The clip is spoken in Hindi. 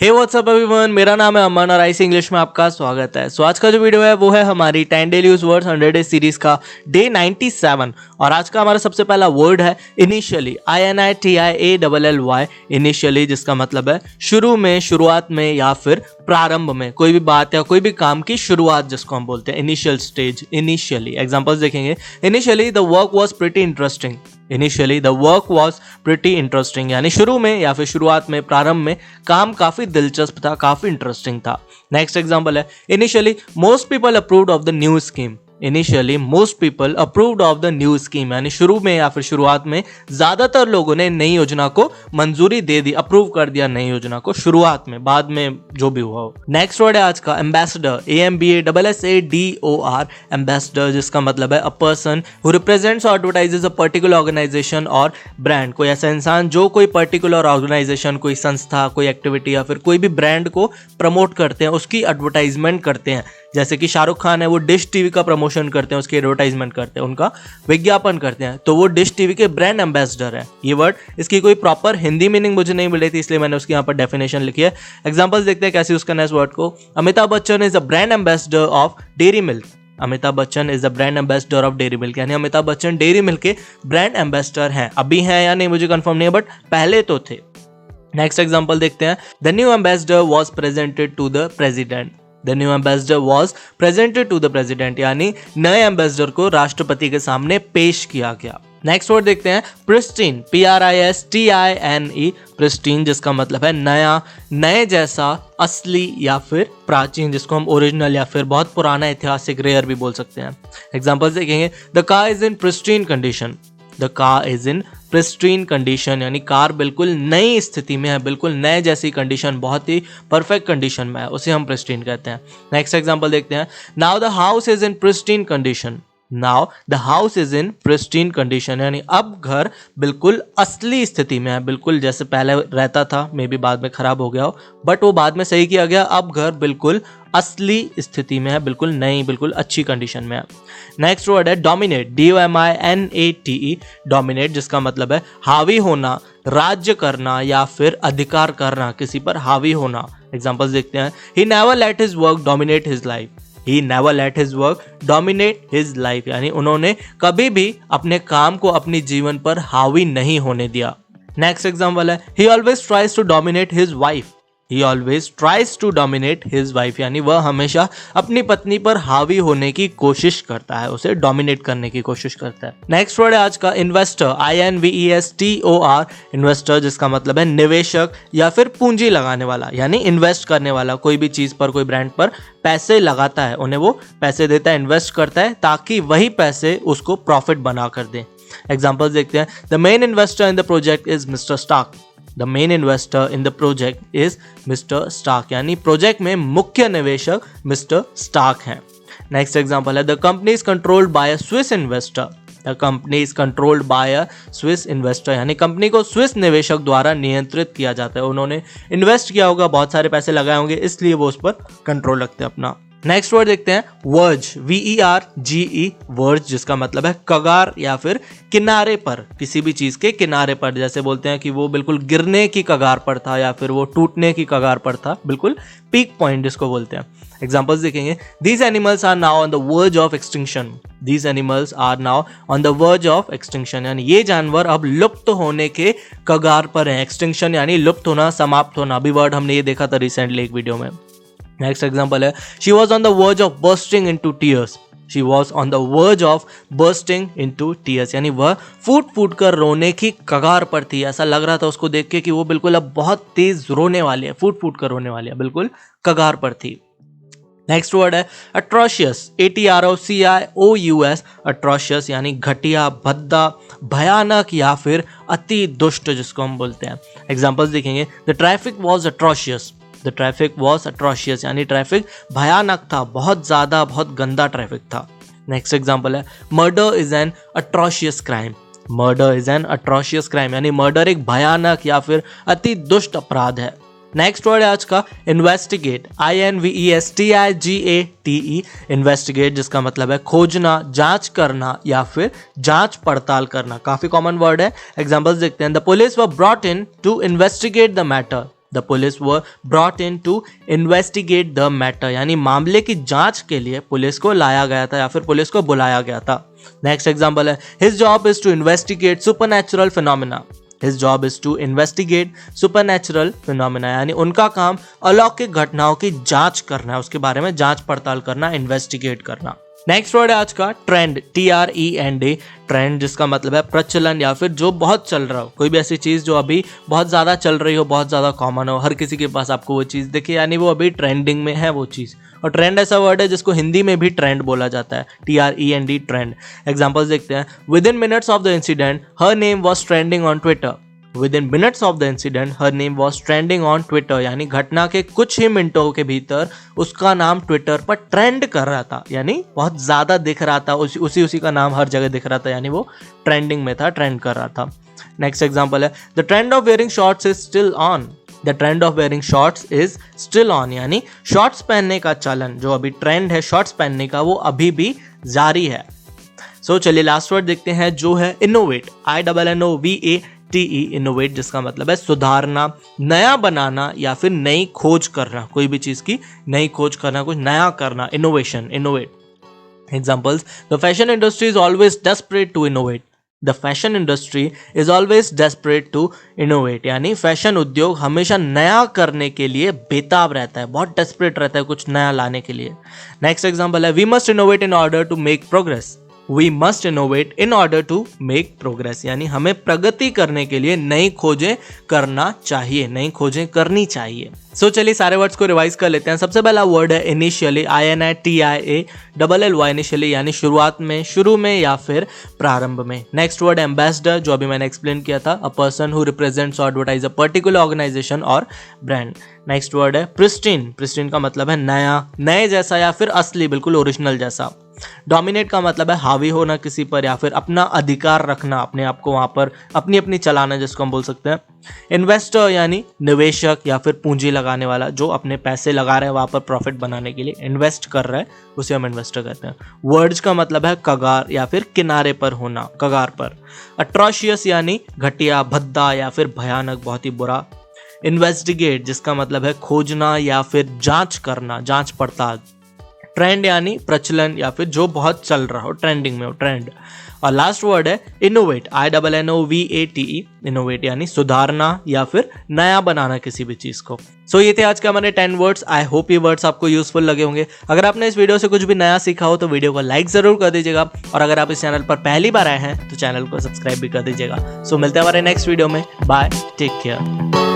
हे व्हाट्सअप एवरीवन, मेरा नाम है अमन और आईसी इंग्लिश में आपका स्वागत है। आज का जो वीडियो है वो है हमारी 10 daily use words 100 days series का डे 97 और आज का हमारा सबसे पहला वर्ड है इनिशियली। INITIALLY इनिशियली, जिसका मतलब है शुरू में, शुरुआत में या फिर प्रारंभ में। कोई भी बात या कोई भी काम की शुरुआत जिसको हम बोलते हैं इनिशियल स्टेज, इनिशियली। एग्जांपल्स देखेंगे। Initially the work was pretty interesting. Initially the work was pretty interesting, यानी शुरू में या फिर शुरुआत में, प्रारंभ में काम काफी दिलचस्प था, काफी इंटरेस्टिंग था। नेक्स्ट एग्जांपल है initially most people approved of the new scheme. Initially most people approved of the new scheme, यानी शुरू में या फिर शुरुआत में ज्यादातर लोगों ने नई योजना को मंजूरी दे दी, अप्रूव कर दिया नई योजना को शुरुआत में, बाद में जो भी हुआ हो। नेक्स्ट वर्ड है आज का एम्बेसडर। AMBASSADOR, एम्बेसडर, जिसका मतलब है अ पर्सन हु रिप्रेजेंट्स और एडवर्टाइजेज अ पर्टिकुलर ऑर्गेनाइजेशन और ब्रांड। कोई ऐसा इंसान जो कोई पर्टिकुलर ऑर्गेनाइजेशन, कोई संस्था, कोई एक्टिविटी या फिर कोई भी ब्रांड को प्रमोट करते हैं, उसकी एडवर्टाइजमेंट करते हैं। जैसे कि शाहरुख खान है, वो डिश टीवी का प्रमोशन करते हैं, उसकी एडवर्टाइजमेंट करते हैं, उनका विज्ञापन करते हैं, तो वो डिश टीवी के ब्रांड एम्बेसडर है। ये वर्ड, इसकी कोई प्रॉपर हिंदी मीनिंग मुझे नहीं मिली थी, इसलिए मैंने उसकी यहाँ पर डेफिनेशन लिखी है। एग्जांपल्स देखते हैं कैसे यूज करना है इस वर्ड को। Amitabh Bachchan is the brand ambassador of dairy milk. Amitabh Bachchan is the brand ambassador of dairy milk, यानी अमिताभ बच्चन डेयरी मिल्क के ब्रांड एम्बेसडर हैं। अभी हैं या नहीं मुझे कंफर्म नहीं है, बट पहले तो थे। नेक्स्ट एग्जांपल देखते हैं। The new ambassador was presented to the president. The new ambassador was presented to the president, यानी नए एम्बेसडर को राष्ट्रपति के सामने पेश किया गया। नेक्स्ट वर्ड देखते हैं प्रिस्टीन। PRISTINE, प्रिस्टीन, जिसका मतलब है नया, नए जैसा, असली या फिर प्राचीन, जिसको हम ओरिजिनल या फिर बहुत पुराना, ऐतिहासिक, रेयर भी बोल सकते हैं। एग्जांपल्स देखेंगे। The car is in pristine condition. The car is in pristine condition, यानी कार बिल्कुल नई स्थिति में है, बिल्कुल नए जैसी कंडीशन, बहुत ही परफेक्ट कंडीशन में है, उसे हम प्रिस्टीन कहते हैं। नेक्स्ट एग्जांपल देखते हैं। Now the house is in pristine condition. Now the house is in pristine condition, यानी अब घर बिल्कुल असली स्थिति में है, बिल्कुल जैसे पहले रहता था, मे बी बाद में खराब हो गया हो, बट वो बाद में सही किया गया। अब घर बिल्कुल असली स्थिति में है, बिल्कुल नई, बिल्कुल अच्छी कंडीशन में है। नेक्स्ट वर्ड है डोमिनेट। DOMINATE, डोमिनेट, जिसका मतलब है हावी होना, राज्य करना या फिर अधिकार करना, किसी पर हावी होना। एग्जांपल्स देखते हैं। He never let his work dominate his life. He never let his work dominate his life, यानी उन्होंने कभी भी अपने काम को अपने जीवन पर हावी नहीं होने दिया। नेक्स्ट एग्जांपल है। He always tries to dominate his wife. He always tries to dominate his wife, यानी वह हमेशा अपनी पत्नी पर हावी होने की कोशिश करता है, उसे डोमिनेट करने की कोशिश करता है। नेक्स्ट वर्ड है आज का इन्वेस्टर। INVESTOR, इन्वेस्टर, जिसका मतलब है निवेशक या फिर पूंजी लगाने वाला, यानी इन्वेस्ट करने वाला। कोई भी चीज पर, कोई ब्रांड पर पैसे लगाता है, उन्हें वो पैसे देता है, इन्वेस्ट करता है, ताकि वही पैसे उसको प्रॉफिट बना कर दें। एग्जाम्पल्स देखते हैं। The main investor in the project is Mr Stark. The main investor in the project is Mr Stark, यानी प्रोजेक्ट में मुख्य निवेशक मिस्टर स्टार्क हैं। नेक्स्ट एग्जांपल है। The company is controlled by a Swiss investor. The company is controlled by a Swiss investor, यानी कंपनी को स्विस निवेशक द्वारा नियंत्रित किया जाता है। उन्होंने इन्वेस्ट किया होगा, बहुत सारे पैसे लगाए होंगे, इसलिए वो उस पर कंट्रोल रखते हैं अपना। नेक्स्ट वर्ड देखते हैं वर्ज। VERGE, वर्ज, जिसका मतलब है कगार या फिर किनारे पर, किसी भी चीज के किनारे पर। जैसे बोलते हैं कि वो बिल्कुल गिरने की कगार पर था या फिर वो टूटने की कगार पर था, बिल्कुल पीक पॉइंट जिसको बोलते हैं। एग्जांपल्स देखेंगे। These animals are now on the verge of extinction. These animals are now on the verge of extinction, यानी ये जानवर अब लुप्त होने के कगार पर है। एक्सटिंक्शन यानी लुप्त होना, समाप्त होना। अभी वर्ड हमने ये देखा था रिसेंटली एक वीडियो में। नेक्स्ट एग्जांपल है। She was on the verge of bursting into tears. She was on the verge of bursting into tears, यानी वह फूट कर रोने की कगार पर थी। ऐसा लग रहा था उसको देख के कि वो बिल्कुल अब बहुत तेज रोने वाली है, फूट कर रोने वाली है, बिल्कुल कगार पर थी। नेक्स्ट वर्ड है अट्रोशियस। ATROCIOUS, अट्रोशियस, यानी घटिया, भद्दा, भयानक या फिर अति दुष्ट, जिसको हम बोलते हैं। एग्जांपल्स देखेंगे। The traffic was atrocious. The traffic was atrocious, यानी ट्रैफिक भयानक था, बहुत ज्यादा, बहुत गंदा ट्रैफिक था। नेक्स्ट एग्जांपल है murder is an atrocious crime. Murder is an atrocious crime, यानी मर्डर एक भयानक या फिर अति दुष्ट अपराध है। नेक्स्ट वर्ड है आज का इन्वेस्टिगेट। INVESTIGATE, इन्वेस्टिगेट, जिसका मतलब है खोजना, जांच करना या फिर जांच पड़ताल करना। काफी कॉमन वर्ड है। एग्जांपल्स देखते हैं। The police were brought in to investigate the matter. The police were brought in to investigate the matter, यानी मामले की जांच के लिए पुलिस को लाया गया था या फिर पुलिस को बुलाया गया था। नेक्स्ट एग्जाम्पल है, his job is to investigate supernatural phenomena. His job is to investigate supernatural phenomena, यानी उनका काम अलौकिक घटनाओं की जांच करना है, उसके बारे में जांच पड़ताल करना, इन्वेस्टिगेट करना। नेक्स्ट वर्ड है आज का ट्रेंड, TREND, ट्रेंड जिसका मतलब है प्रचलन या फिर जो बहुत चल रहा हो, कोई भी ऐसी चीज़ जो अभी बहुत ज़्यादा चल रही हो, बहुत ज़्यादा कॉमन हो, हर किसी के पास आपको वो चीज़ दिखे, यानी वो अभी ट्रेंडिंग में है वो चीज़। और ट्रेंड ऐसा वर्ड है जिसको हिंदी में भी ट्रेंड बोला जाता है, TREND, ट्रेंड। एग्जाम्पल्स देखते हैं, with in minutes of the incident her name was trending on Twitter. With in minutes of the incident her name was trending on Twitter, यानी घटना के कुछ ही मिनटों के भीतर उसका नाम ट्विटर पर ट्रेंड कर रहा था, यानी बहुत ज़्यादा दिख रहा था, उसी का नाम हर जगह दिख रहा था, यानी वो ट्रेंडिंग में था, ट्रेंड कर रहा था। नेक्स्ट एग्जाम्पल है, the trend of wearing shorts is still on. The trend of wearing shorts is still on, यानी शॉर्ट्स पहनने का चलन, जो अभी ट्रेंड है शॉर्ट्स पहनने का, वो अभी भी जारी है। सो चलिए लास्ट वर्ड देखते हैं जो है इनोवेट, INNOVATE, इनोवेट जिसका मतलब है सुधारना, नया बनाना या फिर नई खोज करना, कोई भी चीज़ की नई खोज करना, कुछ नया करना, innovation, innovate. Examples, the fashion industry is always desperate to innovate. The fashion industry is always desperate to innovate, यानी फैशन उद्योग हमेशा नया करने के लिए बेताब रहता है, बहुत डेस्परेट रहता है कुछ नया लाने के लिए। नेक्स्ट एग्जाम्पल है, we must innovate in order to make progress. We must innovate in order to make progress, यानी हमें प्रगति करने के लिए नई खोजें करना चाहिए, नई खोजें करनी चाहिए। सो चलिए सारे वर्ड्स को रिवाइज कर लेते हैं। सबसे पहला वर्ड है इनिशियली, INITIALL, इनिशियली यानी शुरुआत में, शुरू में या फिर प्रारंभ में। नेक्स्ट वर्ड एम्बेसडर, जो अभी मैंने एक्सप्लेन किया था, अ पर्सन हु रिप्रेजेंट्स और एडवर्टाइज अ पर्टिकुलर ऑर्गेनाइजेशन और ब्रांड। नेक्स्ट वर्ड है प्रिस्टीन, प्रिस्टीन का मतलब है नया, नए जैसा या फिर असली, बिल्कुल ओरिजिनल जैसा। डोमिनेट का मतलब है हावी होना किसी पर या फिर अपना अधिकार रखना, अपने आप को वहां पर अपनी अपनी चलाना, जिसको हम बोल सकते हैं। इन्वेस्टर यानी निवेशक या फिर पूंजी लगाने वाला, जो अपने पैसे लगा रहे हैं वहां पर प्रॉफिट बनाने के लिए, इन्वेस्ट कर रहा है, उसे हम इन्वेस्टर कहते हैं। वर्ड्स का मतलब है कगार या फिर किनारे पर होना, कगार पर। अट्रोशियस यानी घटिया, भद्दा या फिर भयानक, बहुत ही बुरा। इन्वेस्टिगेट जिसका मतलब है खोजना या फिर जांच करना, जांच पड़ताल। ट्रेंड यानी प्रचलन या फिर जो बहुत चल रहा हो, ट्रेंडिंग में हो, ट्रेंड। और लास्ट वर्ड है इनोवेट, INNOVATE, इनोवेट यानी सुधारना या फिर नया बनाना किसी भी चीज को। सो ये थे आज के हमारे 10 वर्ड्स। आई होप ये वर्ड्स आपको यूजफुल लगे होंगे। अगर आपने इस वीडियो से कुछ भी नया सीखा हो तो वीडियो को लाइक जरूर कर दीजिएगा, और अगर आप इस चैनल पर पहली बार आए हैं तो चैनल को सब्सक्राइब भी कर दीजिएगा। सो मिलते हैं हमारे नेक्स्ट वीडियो में। Bye, take care.